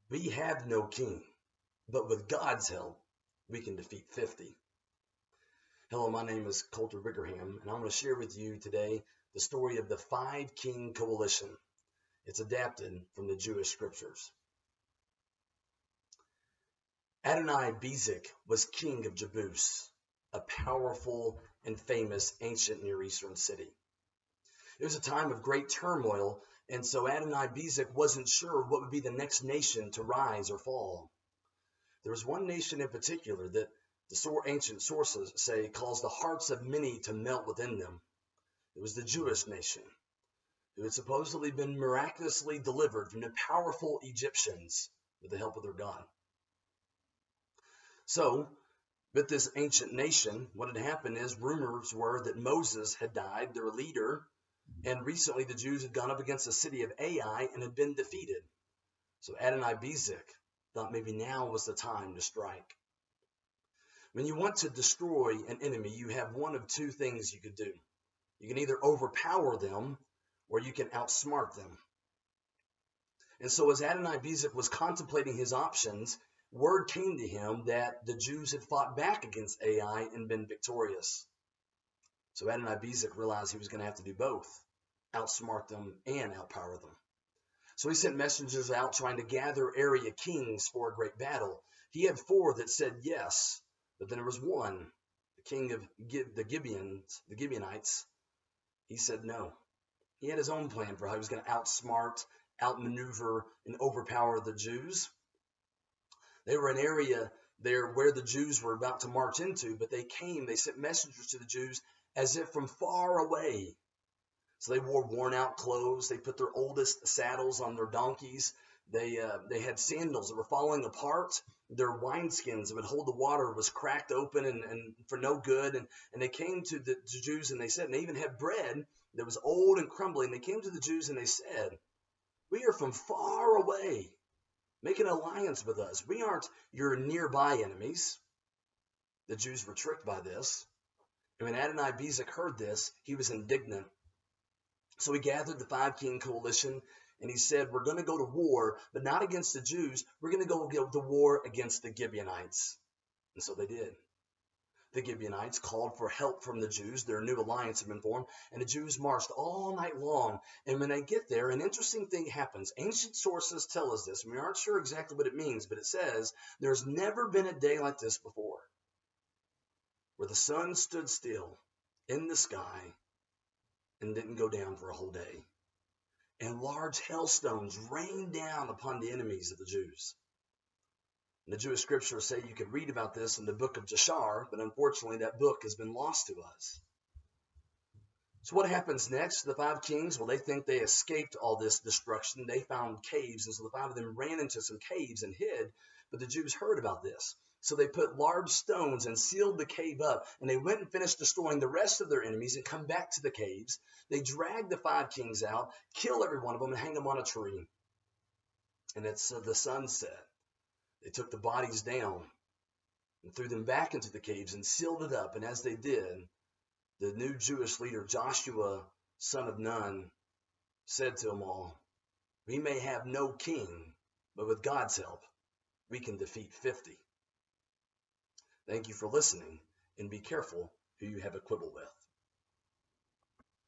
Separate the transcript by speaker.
Speaker 1: We have no king, but with God's help, we can defeat 50. Hello, my name is Coulter Wickerham, and I'm going to share with you today the story of the five-king coalition. It's adapted from the Jewish scriptures. Adonai-Bezek was king of Jebus, a powerful and famous ancient Near Eastern city. It was a time of great turmoil, and so Adonai-Bezek wasn't sure what would be the next nation to rise or fall. There was one nation in particular that the ancient sources say caused the hearts of many to melt within them. It was the Jewish nation, who had supposedly been miraculously delivered from the powerful Egyptians with the help of their God. So, with this ancient nation, what had happened is rumors were that Moses had died, their leader, and recently the Jews had gone up against the city of Ai and had been defeated. So Adonai-Bezek thought maybe now was the time to strike. When you want to destroy an enemy, you have one of two things you could do. You can either overpower them or you can outsmart them. And so as Adonai-Bezek was contemplating his options, word came to him that the Jews had fought back against Ai and been victorious. So Adonai-Bezek realized he was going to have to do both, outsmart them and outpower them. So he sent messengers out trying to gather area kings for a great battle. He had 4 that said yes, but then there was one, the king of the Gibeonites. He said no. He had his own plan for how he was going to outsmart, outmaneuver, and overpower the Jews. They were an area there where the Jews were about to march into, but they sent messengers to the Jews as if from far away. So they wore worn out clothes. They put their oldest saddles on their donkeys. They had sandals that were falling apart. Their wineskins that would hold the water was cracked open and for no good. And they came to the Jews and they said, and they even had bread that was old and crumbly. And they came to the Jews and they said, we are from far away. Make an alliance with us. We aren't your nearby enemies. The Jews were tricked by this. And when Adonai-Bezek heard this, he was indignant. So he gathered the 5-king coalition and he said, we're going to go to war, but not against the Jews. We're going to go to war against the Gibeonites. And so they did. The Gibeonites called for help from the Jews. Their new alliance had been formed, and the Jews marched all night long. And when they get there, an interesting thing happens. Ancient sources tell us this, and we aren't sure exactly what it means, but it says there's never been a day like this before, where the sun stood still in the sky and didn't go down for a whole day. And large hailstones rained down upon the enemies of the Jews. And the Jewish scriptures say you could read about this in the book of Jashar, but unfortunately that book has been lost to us. So what happens next? The 5 kings, well, they think they escaped all this destruction. They found caves, and so the 5 of them ran into some caves and hid. But the Jews heard about this. So they put large stones and sealed the cave up, and they went and finished destroying the rest of their enemies and come back to the caves. They dragged the 5 kings out, kill every one of them, and hang them on a tree. And it's the sunset. They took the bodies down and threw them back into the caves and sealed it up. And as they did, the new Jewish leader, Joshua, son of Nun, said to them all, we may have no king, but with God's help, we can defeat 50. Thank you for listening, and be careful who you have a quibble with.